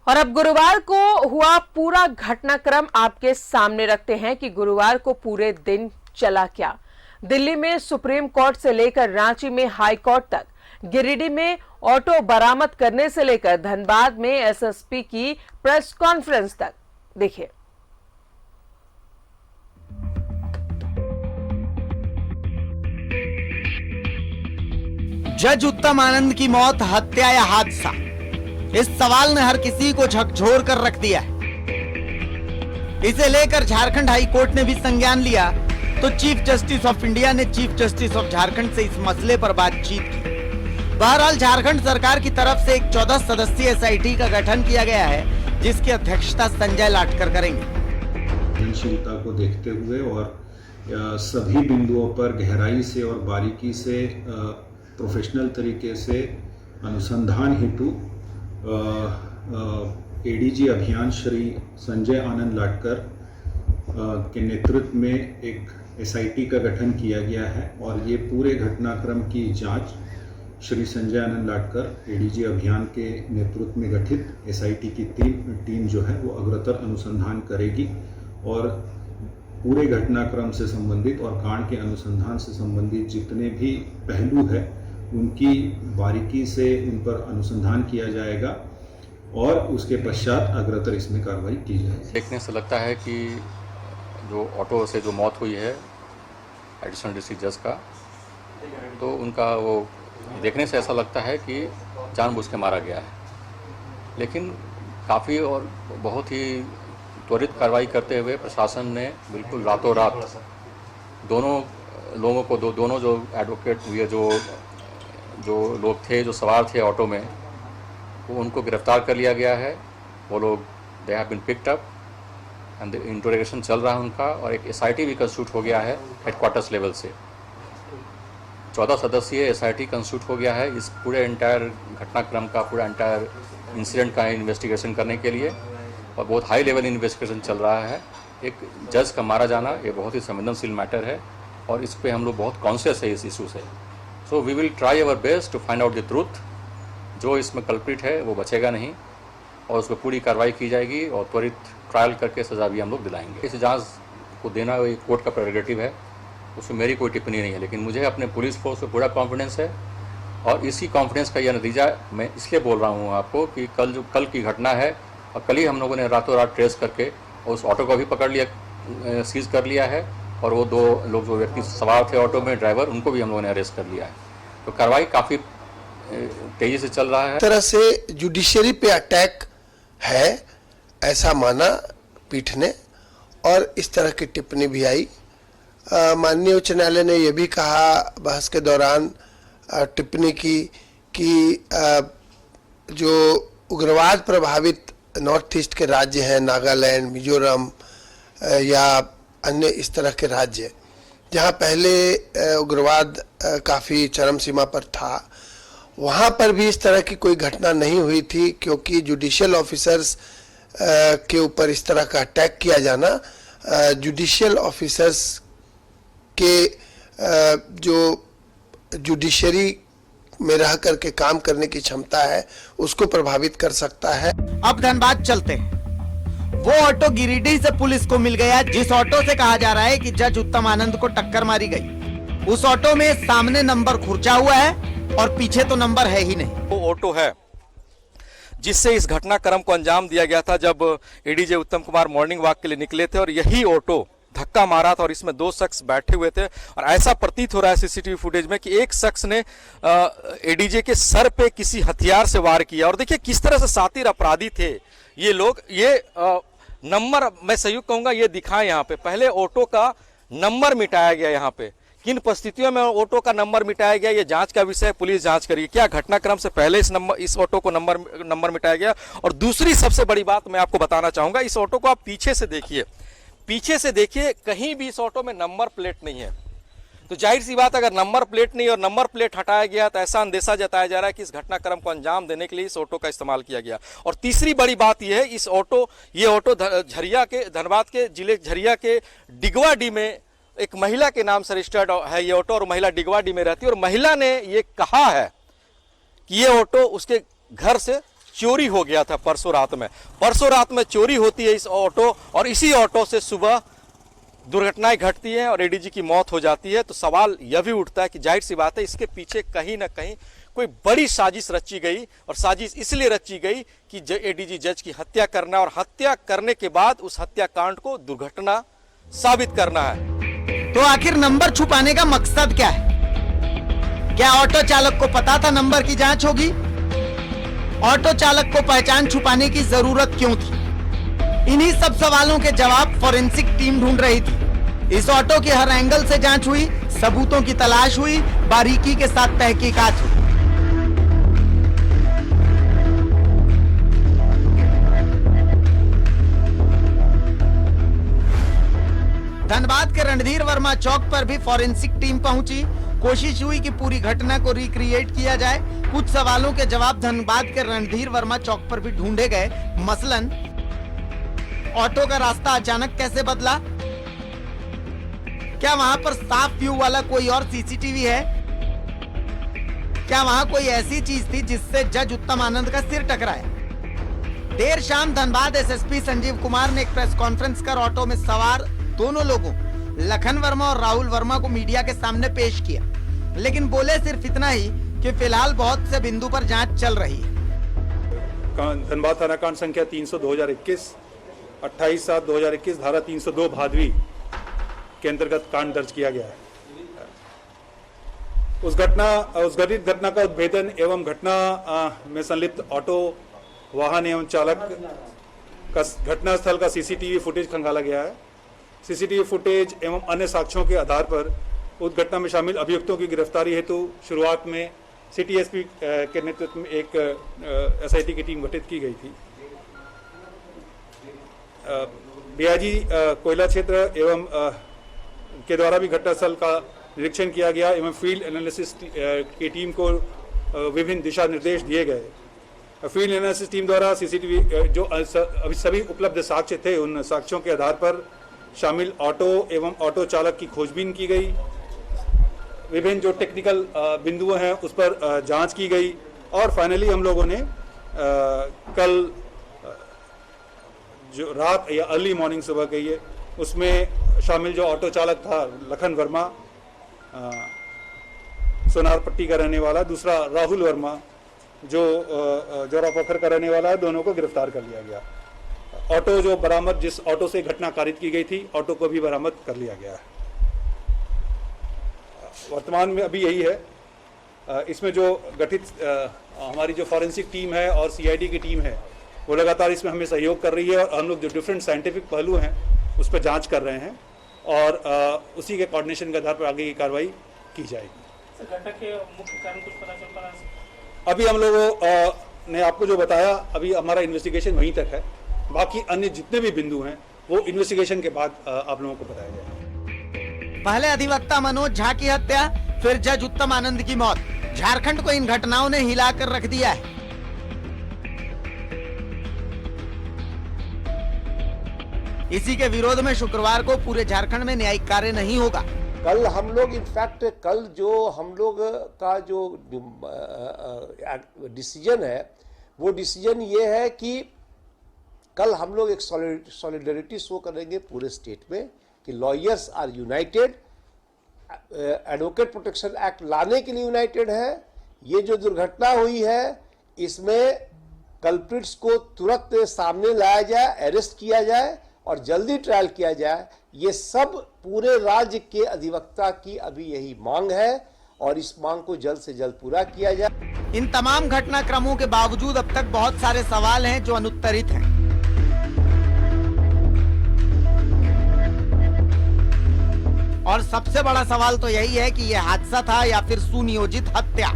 और अब गुरुवार को हुआ पूरा घटनाक्रम आपके सामने रखते हैं कि गुरुवार को पूरे दिन चला क्या। दिल्ली में सुप्रीम कोर्ट से लेकर रांची में हाई कोर्ट तक, गिरिडीह में ऑटो बरामद करने से लेकर धनबाद में एसएसपी की प्रेस कॉन्फ्रेंस तक। देखिए। जज उत्तम आनंद की मौत हत्या या हादसा, इस सवाल ने हर किसी को झकझोर कर रख दिया है। इसे लेकर झारखंड हाई कोर्ट ने भी संज्ञान लिया तो चीफ जस्टिस ऑफ इंडिया ने चीफ जस्टिस ऑफ झारखंड से इस मसले पर बातचीत की। बहरहाल झारखंड सरकार की तरफ से एक 14 सदस्यीय एसआईटी का गठन किया गया है, जिसकी अध्यक्षता संजय लाटकर करेंगे। संवेदनशीलता को देखते हुए और सभी बिंदुओं पर गहराई से और बारीकी से प्रोफेशनल तरीके से अनुसंधान हेतु एडीजी अभियान श्री संजय आनंद लाटकर के नेतृत्व में एक एसआईटी का गठन किया गया है और ये पूरे घटनाक्रम की जांच श्री संजय आनंद लाटकर एडीजी अभियान के नेतृत्व में गठित एसआईटी की टीम जो है वो अग्रतर अनुसंधान करेगी और पूरे घटनाक्रम से संबंधित और कांड के अनुसंधान से संबंधित जितने भी पहलू है उनकी बारीकी से उन पर अनुसंधान किया जाएगा और उसके पश्चात अग्रतर इसमें कार्रवाई की जाएगी। देखने से लगता है कि जो ऑटो से जो मौत हुई है एडिशनल डिस्ट्रिक्ट जज का, तो उनका वो देखने से ऐसा लगता है कि जानबूझ के मारा गया है, लेकिन काफ़ी और बहुत ही त्वरित कार्रवाई करते हुए प्रशासन ने बिल्कुल रातों रात दोनों लोगों को दोनों जो एडवोकेट हुए जो लोग थे जो सवार थे ऑटो में, वो उनको गिरफ्तार कर लिया गया है। वो लोग they have been picked up and interrogation चल रहा है उनका, और एक एसआईटी भी कंस्टिट्यूट हो गया है हेडक्वार्टर्स लेवल से। 14 सदस्यीय एसआईटी कंस्टिट्यूट हो गया है इस पूरे एंटायर घटनाक्रम का, पूरा एंटायर इंसिडेंट का इन्वेस्टिगेशन करने के लिए, और बहुत हाई लेवल इन्वेस्टिगेशन चल रहा है। एक जज का मारा जाना ये बहुत ही संवेदनशील मैटर है और इस पे हम लोग बहुत कॉन्शियस है इस इशू से। So we will try our best to find out the truth. जो इसमें कल्प्रिट है वो बचेगा नहीं और उस पर पूरी कार्रवाई की जाएगी और त्वरित ट्रायल करके सजा भी हम लोग दिलाएंगे। इस जांच को देना कोर्ट का प्रेरोगेटिव है, उसमें मेरी कोई टिप्पणी नहीं है, लेकिन मुझे अपने पुलिस फोर्स पे पूरा कॉन्फिडेंस है और इसी कॉन्फिडेंस का यह नतीजा मैं इसलिए बोल रहा हूँ आपको कि कल की घटना है और कल ही हम लोगों ने रातों रात ट्रेस करके उस ऑटो को भी पकड़ लिया, सीज कर लिया है, और वो 2 लोग जो व्यक्ति सवार थे ऑटो में, ड्राइवर, उनको भी हम लोगों ने अरेस्ट कर लिया है। तो कार्रवाई काफ़ी तेजी से चल रहा है। तरह से जुडिशरी पे अटैक है ऐसा माना पीठ ने, और इस तरह की टिप्पणी भी आई। माननीय उच्च न्यायालय ने यह भी कहा बहस के दौरान, टिप्पणी की कि जो उग्रवाद प्रभावित नॉर्थ ईस्ट के राज्य हैं, नागालैंड, मिजोरम या अन्य इस तरह के राज्य जहां पहले उग्रवाद काफ़ी चरम सीमा पर था, वहां पर भी इस तरह की कोई घटना नहीं हुई थी, क्योंकि जुडिशियल ऑफिसर्स के ऊपर इस तरह का अटैक किया जाना, जुडिशियल ऑफिसर्स के जो जुडिशरी में रह करके काम करने की क्षमता है उसको प्रभावित कर सकता है। अब धनबाद चलते हैं। वो ऑटो गिरिडीह से पुलिस को मिल गया जिस ऑटो से कहा जा रहा है कि जज उत्तम आनंद को टक्कर मारी गई। उस ऑटो में सामने नंबर खुर्चा हुआ है और पीछे तो नंबर है ही नहीं। वो ऑटो है जिससे इस घटनाक्रम को अंजाम दिया गया था जब एडीजे उत्तम कुमार मॉर्निंग वॉक के लिए निकले थे, और यही ऑटो धक्का मारा था और इसमें 2 शख्स बैठे हुए थे। और ऐसा प्रतीत हो रहा है सीसीटीवी फुटेज में कि एक शख्स ने एडीजे के सर पे किसी हथियार से वार किया। और देखिए किस तरह से शातिर अपराधी थे ये लोग। ये नंबर मैं संयुक्त कहूंगा ये दिखाएं यहाँ पे। पहले ऑटो का नंबर मिटाया गया, यहाँ पे किन परिस्थितियों में ऑटो का नंबर मिटाया गया ये जांच का विषय, पुलिस जांच करेगी। क्या घटनाक्रम से पहले इस ऑटो को नंबर मिटाया गया? और दूसरी सबसे बड़ी बात मैं आपको बताना चाहूंगा, इस ऑटो को आप पीछे से देखिए, कहीं भी इस ऑटो में नंबर प्लेट नहीं है। तो जाहिर सी बात, अगर नंबर प्लेट नहीं और नंबर प्लेट हटाया गया तो ऐसा अंदेशा जताया जा रहा है कि इस घटनाक्रम को अंजाम देने के लिए इस ऑटो का इस्तेमाल किया गया। और तीसरी बड़ी बात यह है, ये ऑटो झरिया के, धनबाद के जिले झरिया के डिगवाडी में एक महिला के नाम से रजिस्टर्ड है ये ऑटो, और महिला डिगवाडी में रहती है। और महिला ने ये कहा है कि ये ऑटो उसके घर से चोरी हो गया था परसों रात में चोरी होती है इस ऑटो, और इसी ऑटो से सुबह दुर्घटनाएं घटती हैं और एडीजी की मौत हो जाती है। तो सवाल यह भी उठता है कि जाहिर सी बात है इसके पीछे कहीं ना कहीं कोई बड़ी साजिश रची गई, और साजिश इसलिए रची गई कि एडीजी जज की हत्या करना और हत्या करने के बाद उस हत्याकांड को दुर्घटना साबित करना है। तो आखिर नंबर छुपाने का मकसद क्या है? क्या ऑटो चालक को पता था नंबर की जांच होगी? ऑटो चालक को पहचान छुपाने की जरूरत क्यों थी? इन्हीं सब सवालों के जवाब फॉरेंसिक टीम ढूंढ रही थी। इस ऑटो के हर एंगल से जांच हुई, सबूतों की तलाश हुई, बारीकी के साथ तहकीकात हुई। धनबाद के रणधीर वर्मा चौक पर भी फॉरेंसिक टीम पहुंची। कोशिश हुई कि पूरी घटना को रिक्रिएट किया जाए। कुछ सवालों के जवाब धनबाद के रणधीर वर्मा चौक पर भी ढूंढे गए। मसलन ऑटो का रास्ता अचानक कैसे बदला? क्या वहां पर साफ व्यू वाला कोई और सीसीटीवी है? क्या वहां कोई ऐसी चीज थी जिससे जज उत्तम आनंद का सिर टकराया? देर शाम धनबाद एसएसपी संजीव कुमार ने एक प्रेस कॉन्फ्रेंस कर ऑटो में सवार दोनों लोगों लखन वर्मा और राहुल वर्मा को मीडिया के सामने पेश किया, लेकिन बोले सिर्फ इतना ही कि फिलहाल बहुत से बिंदु पर जांच चल रही है। धनबाद थाना कांड संख्या 300/2021 28/7/2021 धारा 302 भादवी के अंतर्गत कांड दर्ज किया गया है। उस घटित घटना का उद्भेदन एवं घटना में संलिप्त ऑटो वाहन एवं चालक का घटनास्थल का सीसीटीवी फुटेज खंगाला गया है। सीसीटीवी फुटेज एवं अन्य साक्ष्यों के आधार पर उस घटना में शामिल अभियुक्तों की गिरफ्तारी हेतु शुरुआत में सिटी एसपी के नेतृत्व में एक एसआईटी की टीम गठित की गई थी। बियाजी कोयला क्षेत्र एवं के द्वारा भी घटनास्थल का निरीक्षण किया गया एवं फील्ड एनालिसिस की टीम को विभिन्न दिशा निर्देश दिए गए। फील्ड एनालिसिस टीम द्वारा सीसीटीवी जो अभी सभी उपलब्ध साक्ष्य थे, उन साक्ष्यों के आधार पर शामिल ऑटो एवं ऑटो चालक की खोजबीन की गई। विभिन्न जो टेक्निकल बिंदु हैं उस पर जांच की गई और फाइनली हम लोगों ने कल जो रात या अर्ली मॉर्निंग सुबह कहिए उसमें शामिल जो ऑटो चालक था लखन वर्मा सोनार पट्टी का रहने वाला, दूसरा राहुल वर्मा जो जोरापोखर का रहने वाला है, दोनों को गिरफ्तार कर लिया गया। ऑटो जो बरामद जिस ऑटो से घटना कारित की गई थी, ऑटो को भी बरामद कर लिया गया है। वर्तमान में अभी यही है। इसमें जो गठित हमारी जो फॉरेंसिक टीम है और सीआईडी की टीम है वो लगातार इसमें हमें सहयोग कर रही है और हम लोग जो डिफरेंट साइंटिफिक पहलू हैं उस पर जांच कर रहे हैं और उसी के कोऑर्डिनेशन के आधार पर आगे की कार्रवाई की जाएगी। घटना के मुख्य कारण कुछ पता चल पा? अभी हम लोगों ने आपको जो बताया, अभी हमारा इन्वेस्टिगेशन वहीं तक है। बाकी अन्य जितने भी बिंदु हैं वो इन्वेस्टिगेशन के बाद आप लोगों को बताया जाएगा। पहले अधिवक्ता मनोज झा की हत्या, फिर जज उत्तम आनंद की मौत। झारखंड को इन घटनाओं ने हिलाकर रख दिया है। इसी के विरोध में शुक्रवार को पूरे झारखंड में न्यायिक कार्य नहीं होगा। कल हम लोग इनफैक्ट कल जो हम लोग का जो डिसीजन है वो डिसीजन ये है कि कल हम लोग एक सॉलिडरिटी शो करेंगे पूरे स्टेट में कि lawyers are united, advocate protection act लाने के लिए यूनाइटेड है। ये जो दुर्घटना हुई है इसमें कल्प्रिट्स को तुरंत सामने लाया जाए, अरेस्ट किया जाए और जल्दी ट्रायल किया जाए। ये सब पूरे राज्य के अधिवक्ता की अभी यही मांग है और इस मांग को जल्द से जल्द पूरा किया जाए। इन तमाम घटनाक्रमों के बावजूद अब तक बहुत सारे सवाल हैं जो अनुत्तरित हैं। और सबसे बड़ा सवाल तो यही है कि यह हादसा था या फिर सुनियोजित हत्या।